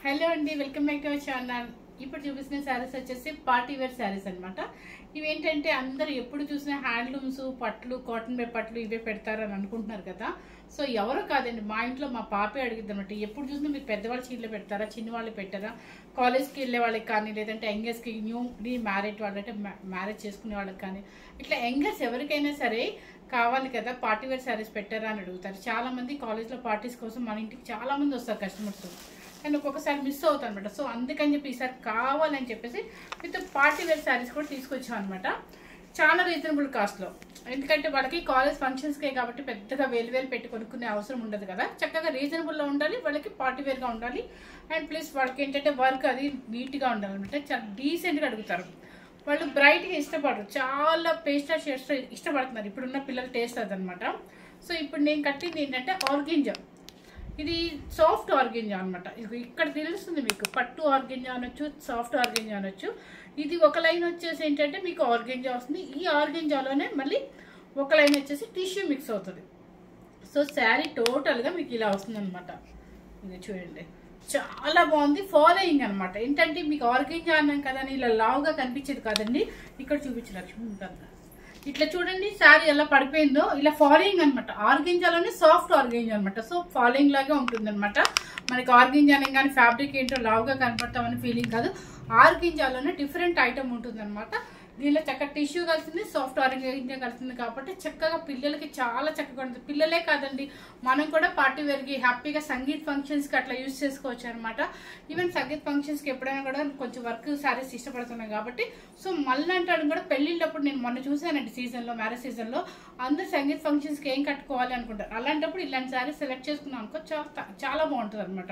Hello అండి, welcome back to our channel. ఇప్పుడు చూపిస్తున్న శారీస్ వచ్చేసి పార్టీ వేర్ శారీస్ అనమాట. ఇవేంటంటే అందరూ ఎప్పుడు చూసినా హ్యాండ్లూమ్స్, పట్లు, కాటన్ బే పట్లు ఇవే పెడతారని అనుకుంటున్నారు కదా. సో ఎవరు కాదండి, మా ఇంట్లో మా పాపే అడిగిద్ది అనమాట. ఎప్పుడు చూసినా మీరు పెద్దవాళ్ళు చీరలు పెడతారా, చిన్న వాళ్ళు పెట్టారా, కాలేజ్కి వెళ్ళే వాళ్ళకి కానీ, లేదంటే యంగర్స్కి, న్యూలీ మ్యారేజ్ వాళ్ళంటే మ్యారేజ్ చేసుకునే వాళ్ళకి కానీ, ఇట్లా యంగర్స్ ఎవరికైనా సరే కావాలి కదా పార్టీ వేర్ శారీస్ పెట్టారా అని అడుగుతారు. చాలా మంది కాలేజ్లో పార్టీస్ కోసం మన ఇంటికి చాలా మంది వస్తారు కస్టమర్స్, కానీ ఒక్కొక్కసారి మిస్ అవుతాం అనమాట. సో అందుకని చెప్పి ఈసారి కావాలని చెప్పేసి విత్ పార్టీ వేర్ శారీస్ కూడా తీసుకొచ్చాం అనమాట. చాలా రీజనబుల్ కాస్ట్లో, ఎందుకంటే వాళ్ళకి కాలేజ్ ఫంక్షన్స్కే కాబట్టి పెద్దగా వేలు పెట్టి కొనుక్కునే అవసరం ఉండదు కదా. చక్కగా రీజనబుల్లో ఉండాలి, వాళ్ళకి పార్టీ వేర్గా ఉండాలి, అండ్ ప్లస్ వాళ్ళకి ఏంటంటే వర్క్ అది నీట్గా ఉండాలన్నమాట. చాలా డీసెంట్గా అడుగుతారు వాళ్ళు. బ్రైట్గా ఇష్టపడరు, చాలా పేస్టల్ షేడ్స్ ఇష్టపడుతున్నారు ఇప్పుడున్న పిల్లల టేస్ట్ అదనమాట. సో ఇప్పుడు నేను కట్టింది ఏంటంటే ఆర్గెంజా. ఇది సాఫ్ట్ ఆర్గెంజా అనమాట. ఇక్కడ తెలుస్తుంది మీకు, పట్టు ఆర్గెంజా అనొచ్చు, సాఫ్ట్ ఆర్గెంజా అనొచ్చు. ఇది ఒక లైన్ వచ్చేసి ఏంటంటే మీకు ఆర్గెంజా వస్తుంది. ఈ ఆర్గెంజాలోనే మళ్ళీ ఒక లైన్ వచ్చేసి టిష్యూ మిక్స్ అవుతుంది. సో శారీ టోటల్గా మీకు ఇలా వస్తుంది అనమాట. ఇది చూడండి, చాలా బాగుంది. ఫాలోయింగ్ అనమాట. ఏంటంటే మీకు ఆర్గెంజా అన్నాం కదా అని ఇలా లావుగా కనిపించేది కాదండి. ఇక్కడ చూపించు లక్ష్మి ఉంటుంది, ఇట్లా చూడండి శారీ ఎలా పడిపోయిందో, ఇలా ఫాలోయింగ్ అనమాట. ఆర్గెంజాలోనే సాఫ్ట్ ఆర్గెంజా అనమాట. సో ఫాలోయింగ్ లాగా ఉంటుంది అనమాట. మనకి ఆర్గెంజా అనే కానీ ఫ్యాబ్రిక్ ఏంటో లావుగా కనపడతామని ఫీలింగ్ కాదు. ఆర్గెంజాలోనే డిఫరెంట్ ఐటమ్ ఉంటుంది అనమాట. దీనిలో చక్కగా టిష్యూ కలిసింది, సాఫ్ట్ ఆర్గెంజా కలిసింది కాబట్టి చక్కగా పిల్లలకి చాలా చక్కగా ఉంటుంది. పిల్లలే కాదండి, మనం కూడా పార్టీ వేర్కి హ్యాపీగా సంగీత్ ఫంక్షన్స్కి అట్లా యూజ్ చేసుకోవచ్చు అనమాట. ఈవెన్ సంగీత్ ఫంక్షన్స్కి ఎప్పుడైనా కూడా కొంచెం వర్క్ శారీస్ ఇష్టపడుతున్నాం కాబట్టి. సో మళ్ళీ అంటాడు కూడా పెళ్ళిళ్ళప్పుడు నేను మొన్న చూసానండి సీజన్లో, మ్యారేజ్ సీజన్లో అందరు సంగీత్ ఫంక్షన్స్కి ఏం కట్టుకోవాలి అనుకుంటారు. అలాంటప్పుడు ఇలాంటి శారీస్ సెలెక్ట్ చేసుకున్నాం అనుకో, చాలా బాగుంటుంది అనమాట.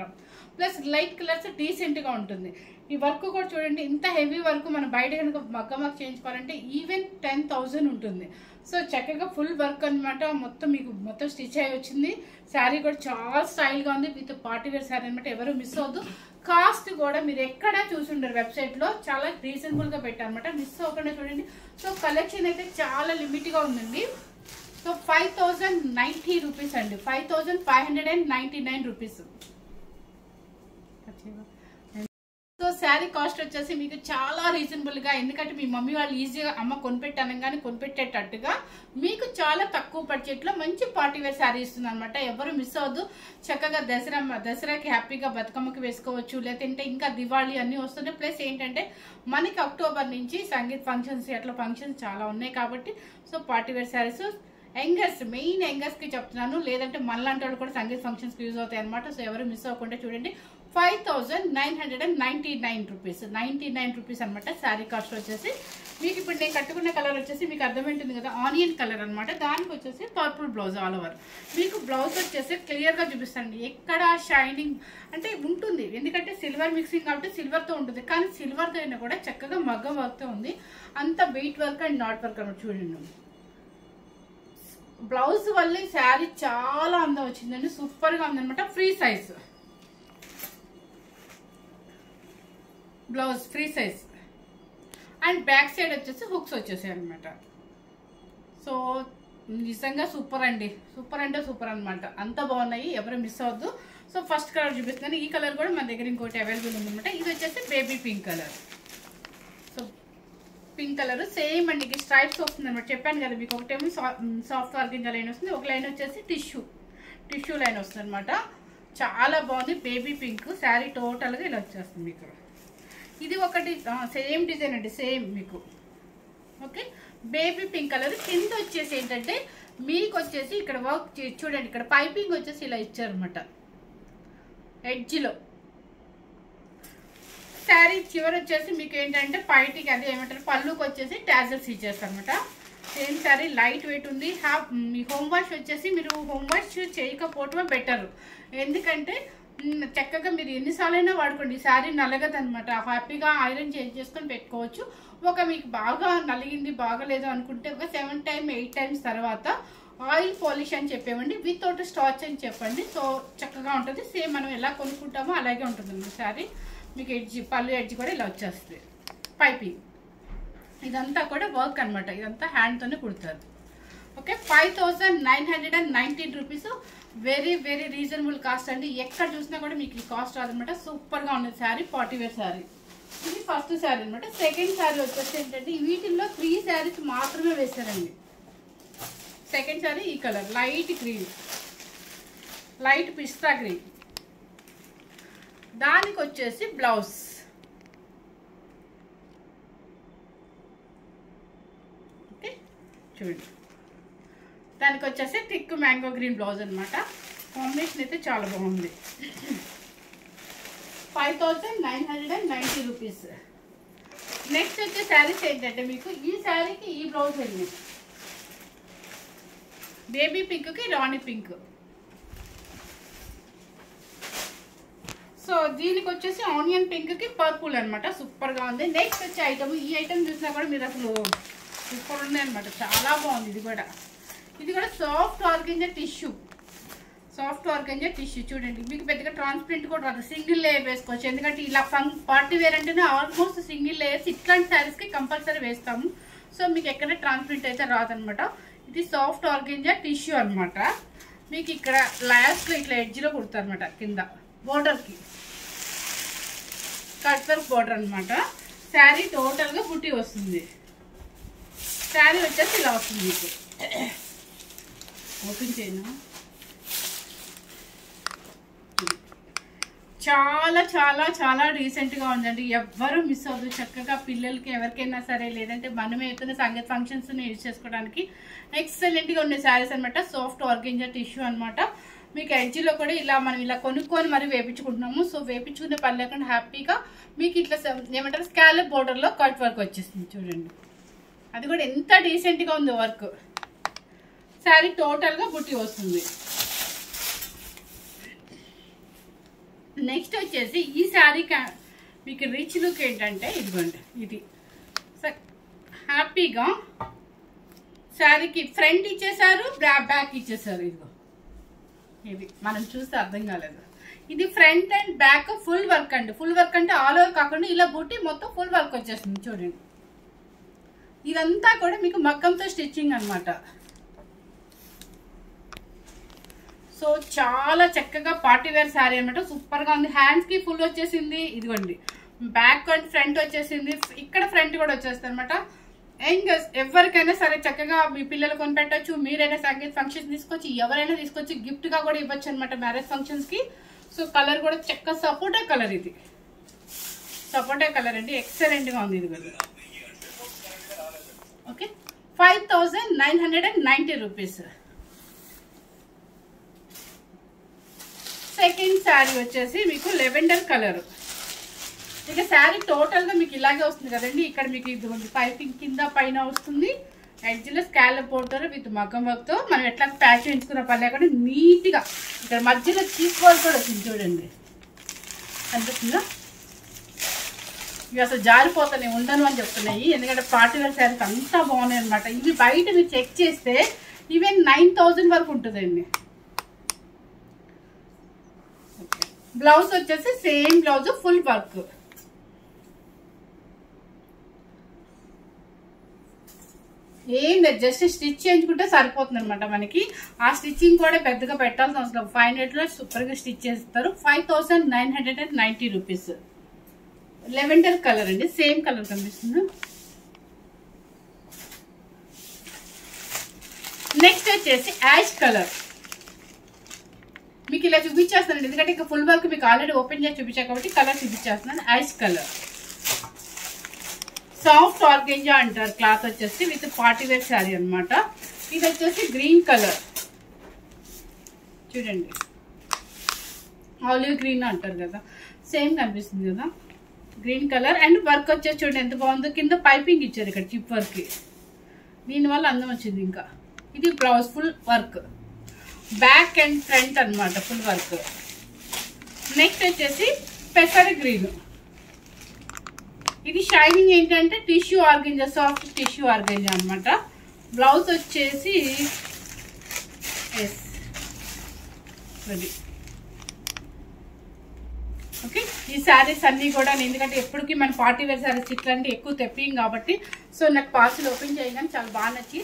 ప్లస్ లైట్ కలర్స్ డీసెంట్గా ఉంటుంది. ఈ వర్క్ కూడా చూడండి, ఇంత హెవీ వర్క్ మనం బయట కనుక మగ్గ చేయించుకోవాలంటే ఈవెన్ 10,000 ఉంటుంది. సో చక్కగా ఫుల్ వర్క్ అనమాట. మొత్తం మీకు మొత్తం స్టిచ్ అయ్యి వచ్చింది. శారీ కూడా చాలా స్టైల్గా ఉంది, విత్ పార్టీ వేర్ శారీ అనమాట. ఎవరు మిస్ అవ్వద్దు. కాస్ట్ కూడా మీరు ఎక్కడా చూసుండరు, వెబ్సైట్లో చాలా రీజనబుల్గా పెట్టారనమాట. మిస్ అవ్వకుండా చూడండి. సో కలెక్షన్ అయితే చాలా లిమిట్గా ఉందండి. సో 5,090 రూపీస్ అండి, 5,599 రూపీస్. సో శారీ కాస్ట్ వచ్చేసి మీకు చాలా రీజనబుల్గా, ఎందుకంటే మీ మమ్మీ వాళ్ళు ఈజీగా అమ్మ కొనిపెట్టానగానే కొనిపెట్టేటట్టుగా మీకు చాలా తక్కువ బడ్జెట్లో మంచి పార్టీ వేర్ శారీ ఇస్తుంది అనమాట. ఎవరు మిస్ అవ్వద్దు. చక్కగా దసరాకి హ్యాపీగా బతుకమ్మకి వేసుకోవచ్చు, లేదంటే ఇంకా దివాళీ అన్నీ వస్తున్నాయి. ప్లస్ ఏంటంటే మనకి అక్టోబర్ నుంచి సంగీత్ ఫంక్షన్స్ అట్లా ఫంక్షన్స్ చాలా ఉన్నాయి కాబట్టి so party wear saris youngers, main యంగర్స్కి చెప్తున్నాను, లేదంటే మనలాంటి వాళ్ళు కూడా సంగీత్ ఫంక్షన్స్కి యూజ్ అవుతాయి అనమాట. సో ఎవరు మిస్ అవ్వకుండా చూడండి. 5,999 రూపీస్, 99 రూపీస్ అనమాట శారీ కాస్ట్ వచ్చేసి. మీకు ఇప్పుడు నేను కట్టుకున్న కలర్ వచ్చేసి మీకు అర్థమవుతుంది కదా, ఆనియన్ కలర్ అనమాట. దానికి వచ్చేసి పర్పుల్ బ్లౌజ్ ఆల్ ఓవర్. మీకు బ్లౌజ్ వచ్చేసి క్లియర్గా చూపిస్తాను, ఎక్కడ షైనింగ్ అంటే ఉంటుంది, ఎందుకంటే సిల్వర్ మిక్సింగ్ కాబట్టి సిల్వర్తో ఉంటుంది. కానీ సిల్వర్తో అయినా కూడా చక్కగా మగ్గ వర్క్తో ఉంది. అంత wait work and not work అనమాట. చూడండి, బ్లౌజ్ వల్ల శారీ చాలా అందం వచ్చిందండి, సూపర్గా ఉందనమాట. Free size blouse, free size, and back side వచ్చేసి హుక్స్ వచ్చేసాయి అనమాట. సో నిజంగా సూపర్ అండి, సూపర్ అంటే సూపర్ అనమాట. అంత బాగున్నాయి, ఎవరు మిస్ అవ్వద్దు. సో ఫస్ట్ కలర్ చూపిస్తున్నాను. ఈ కలర్ కూడా మన దగ్గర ఇంకోటి అవైలబుల్ ఉందన్నమాట. ఇది వచ్చేసి baby pink colour. So pink colour same అండి, ఇది స్ట్రైప్స్ వస్తుంది అనమాట. చెప్పాను కదా మీకు, ఒకటేమో సాఫ్ట్ ఆర్గెంజా లైన్ వస్తుంది, ఒక లైన్ వచ్చేసి టిష్యూ లైన్ వస్తుంది అనమాట. చాలా బాగుంది. బేబీ పింక్ శారీ టోటల్గా ఇలా వచ్చేస్తుంది మీకు. ఇది ఒకటి సేమ్ డిజైన్ అండి, సేమ్ మీకు. Okay, baby pink colour. కింద వచ్చేసి ఏంటంటే మీకు వచ్చేసి ఇక్కడ వర్క్ చూడండి, ఇక్కడ పైపింగ్ వచ్చేసి ఇలా ఇచ్చారనమాట ఎడ్జ్లో. శారీ చివరి వచ్చేసి మీకు ఏంటంటే పైటికి అది ఏమంటారు, పళ్ళుకి వచ్చేసి టాజల్స్ ఇచ్చేస్తారనమాట. సేమ్ శారీ లైట్ వెయిట్ ఉంది. మీ హోమ్ వాష్ వచ్చేసి మీరు హోమ్ వాష్ చేయకపోవటమే బెటర్, ఎందుకంటే చక్కగా మీరు ఎన్నిసార్లైనా వాడుకోండి. ఈ శారీ నలగదనమాట. హ్యాపీగా ఐరన్ చేంజ్ చేసుకొని పెట్టుకోవచ్చు. ఒక మీకు బాగా నలిగింది, బాగలేదు అనుకుంటే ఒక 7 times 8 times తర్వాత ఆయిల్ పాలిష్ అని చెప్పేవండి, వితౌట్ స్టార్చ్ అని చెప్పండి. సో చక్కగా ఉంటుంది. సేమ్ మనం ఎలా కొనుక్కుంటామో అలాగే ఉంటుంది శారీ. మీకు ఎడ్జ్, పళ్ళు ఎడ్జ్ కూడా ఇలా వచ్చేస్తుంది. పైపింగ్ ఇదంతా కూడా వర్క్ అనమాట, ఇదంతా హ్యాండ్తోనే కుడతారు. Okay, 5,919 rupees. Very very reasonable cost అండి. ఎక్కడ చూసినా కూడా మీకు ఈ కాస్ట్ రాదనమాట. సూపర్గా ఉన్నది శారీ, పార్టీ వేర్ శారీ. ఇది ఫస్ట్ శారీ అనమాట. సెకండ్ శారీ వచ్చేసి ఏంటంటే వీటిల్లో 3 శారీస్ మాత్రమే వేశారండి. సెకండ్ శారీ ఈ కలర్ లైట్ గ్రీన్, లైట్ పిస్తా గ్రీన్. దానికి వచ్చేసి బ్లౌజ్ ఓకే చూడండి. దానికి వచ్చేసి థిక్ మ్యాంగో గ్రీన్ బ్లౌజ్ అనమాట. కాంబినేషన్ అయితే చాలా బాగుంది. 5990 రూపీస్. నెక్స్ట్ వచ్చే శారీస్ ఏంటంటే మీకు ఈ శారీకి ఈ బ్లౌజ్ అండి. బేబీ పింక్కి రాణి పింక్. సో దీనికి వచ్చేసి ఆనియన్ పింక్కి పర్పుల్ అనమాట. సూపర్గా ఉంది. నెక్స్ట్ వచ్చే ఐటమ్, ఈ ఐటమ్ చూసినా కూడా మీరు అసలు సూపర్ ఉంది అనమాట. చాలా బాగుంది. ఇది కూడా soft organza tissue. Soft organza tissue చూడండి. మీకు పెద్దగా ట్రాన్స్పరెంట్ కూడా రాదు. సింగిల్ లేయర్ వేసుకోవచ్చు. ఎందుకంటే ఇలా పార్టీ వేర్ అంటేనే ఆల్మోస్ట్ సింగిల్ లేయర్స్ ఇట్లాంటి శారీస్కి కంపల్సరీ వేస్తాము. సో మీకు ఎక్కడ ట్రాన్స్పరెంట్ అయితే రాదనమాట. ఇది సాఫ్ట్ ఆర్గంజా టిష్యూ అనమాట. మీకు ఇక్కడ లాస్ట్లో ఇట్లా ఎడ్జ్లో కుడతారు అనమాట. కింద బోర్డర్కి కట్ వర్క్ బోర్డర్ అనమాట. శారీ టోటల్గా బుట్టి వస్తుంది. శారీ వచ్చేసి ఇలా వస్తుంది. మీకు ఓపెన్ చేయను. చాలా చాలా చాలా రీసెంట్గా ఉందండి. ఎవ్వరూ మిస్ అవ్వదు. చక్కగా పిల్లలకి ఎవరికైనా సరే, లేదంటే మనమే ఎప్పుడైనా సంగీత ఫంక్షన్స్ని యూజ్ చేసుకోవడానికి ఎక్సలెంట్గా ఉండే శారీస్ అనమాట. సాఫ్ట్ ఆర్గంజా టిష్యూ అనమాట. మీకు ఎడ్జ్లో కూడా ఇలా మనం ఇలా కొనుక్కొని మరి వేపించుకుంటున్నాము. సో వేపించుకునే పని లేకుండా హ్యాపీగా మీకు ఇట్లా ఏమంటారు స్కాలప్ బోర్డర్లో కట్ వర్క్ వచ్చేస్తుంది చూడండి. అది కూడా ఎంత డీసెంట్గా ఉంది వర్క్. శారీ టోటల్గా బుట్టి వస్తుంది. నెక్స్ట్ వచ్చేసి ఈ శారీ మీకు రిచ్ లుక్ ఏంటంటే ఇదిగోండి. ఇది హ్యాపీగా శారీకి ఫ్రంట్ ఇచ్చేసారు, బ్యాక్ ఇచ్చేసారు. ఇదిగో ఇది మనం చూస్తే అర్థం కాలేదు. ఇది front and back full work అండి. ఫుల్ వర్క్ అంటే ఆల్ ఓవర్ కాకుండా ఇలా బుట్టి మొత్తం ఫుల్ వర్క్ వచ్చేస్తుంది చూడండి. ఇదంతా కూడా మీకు మగ్గంతో స్టిచ్చింగ్ అనమాట. సో చాలా చక్కగా పార్టీ వేర్ శారీ అనమాట. సూపర్గా ఉంది. హ్యాండ్స్కి ఫుల్ వచ్చేసింది. ఇదిగోండి బ్యాక్ అండ్ ఫ్రంట్ వచ్చేసింది. ఇక్కడ ఫ్రంట్ కూడా వచ్చేస్తుంది అనమాట. అండ్ ఎవరికైనా సరే చక్కగా మీ పిల్లలు కొనిపెట్టచ్చు. మీరైనా సంగీత ఫంక్షన్స్ తీసుకొచ్చి ఎవరైనా తీసుకొచ్చి గిఫ్ట్గా కూడా ఇవ్వచ్చు అనమాట మ్యారేజ్ ఫంక్షన్స్కి. సో కలర్ కూడా చక్కగా సపోటా కలర్. ఇది సపోటా కలర్ అండి. ఎక్సలెంట్గా ఉంది. ఇది కూడా ఓకే 5990 రూపీస్. సెకండ్ శారీ వచ్చేసి మీకు లెవెండర్ కలర్. ఇక శారీ టోటల్గా మీకు ఇలాగే వస్తుంది కదండి. ఇక్కడ మీకు ఇది పైపింగ్ కింద పైన వస్తుంది. ఎడ్జ్లో స్కాలప్ బోర్డర్ విత్ మగ్గం వర్క్తో మనం ఎట్లా ప్యాచ్ వేయించుకున్న పని లేకుండా నీట్గా ఇక్కడ మధ్యలో చీప్ వర్క్ కూడా వచ్చింది చూడండి. అనిపిస్తుందా? ఇవి అసలు జారిపోతానే ఉండను అని చెప్తున్నాయి. ఎందుకంటే పార్టీ వేర్ శారీస్ అంతా బాగున్నాయి అనమాట. ఇవి బయట మీరు చెక్ చేస్తే ఈవెన్ 9000 వరకు ఉంటుందండి. బ్లౌజ్ వచ్చేసి సేమ్ బ్లౌజ్ ఫుల్ వర్క్. ఏం లేదు, జస్ట్ స్టిచ్ చేయించుకుంటే సరిపోతుంది అనమాట మనకి. ఆ స్టిచ్చింగ్ కూడా పెద్దగా పెట్టాల్సిన అవసరం. 500లో సూపర్గా స్టిచ్ చేస్తారు. 5990 రూపీస్. లెవెండర్ కలర్ అండి. సేమ్ కలర్ కనిపిస్తుంది. నెక్స్ట్ వచ్చేసి యాష్ కలర్. మీకు ఇలా చూపించేస్తానండి ఎందుకంటే ఇంకా ఫుల్ వర్క్ మీకు ఆల్రెడీ ఓపెన్ చేసి చూపించాను కాబట్టి కలర్ చూపించేస్తున్నాను. Ash colour. సాఫ్ట్ ఆర్గంజా అంటారు క్లాత్ వచ్చేసి విత్ పార్టీ వేర్ శారీ అనమాట. ఇది వచ్చేసి గ్రీన్ కలర్ చూడండి. ఆలివ్ గ్రీన్ అంటారు కదా, సేమ్ కనిపిస్తుంది కదా. గ్రీన్ కలర్ అండ్ వర్క్ వచ్చేసి చూడండి ఎంత బాగుందో. కింద పైపింగ్ ఇచ్చారు ఇక్కడ చిప్ వర్క్. దీనివల్ల అందం వచ్చింది. ఇంకా ఇది blouse full work. Back and front అనమాట ఫుల్ వర్క్. నెక్స్ట్ వచ్చేసి పెసర్ గ్రీన్. ఇది షైనింగ్ ఏంటంటే tissue organza, soft tissue organza అనమాట. బ్లౌజ్ వచ్చేసి ఓకే. ఈ శారీస్ అన్నీ కూడా ఎందుకంటే ఎప్పటికీ మన పార్టీ వేర్ శారీస్ ఇట్లాంటి ఎక్కువ తెప్పియం కాబట్టి సో నాకు పార్సల్ ఓపెన్ చేయగానే చాలా బాగా నచ్చి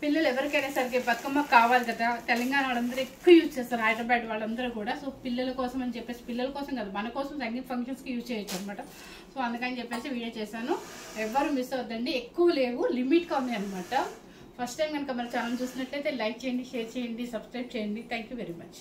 పిల్లలు ఎవరికైనా సరికి బతుకమ్మ కావాలి కదా, తెలంగాణ వాళ్ళందరూ ఎక్కువ యూజ్ చేస్తారు, హైదరాబాద్ వాళ్ళందరూ కూడా. సో పిల్లల కోసం అని చెప్పేసి, పిల్లల కోసం కాదు మన కోసం సంగీత ఫంక్షన్స్కి యూజ్ చేయొచ్చు అనమాట. సో అందుకని చెప్పేసి వీడియో చేశాను. ఎవరు మిస్ అవుతుందండి, ఎక్కువ లేవు, లిమిట్గా ఉన్నాయి అనమాట. ఫస్ట్ టైం కనుక మన ఛానల్ చూసినట్లయితే లైక్ చేయండి, షేర్ చేయండి, సబ్స్క్రైబ్ చేయండి. Thank you very much.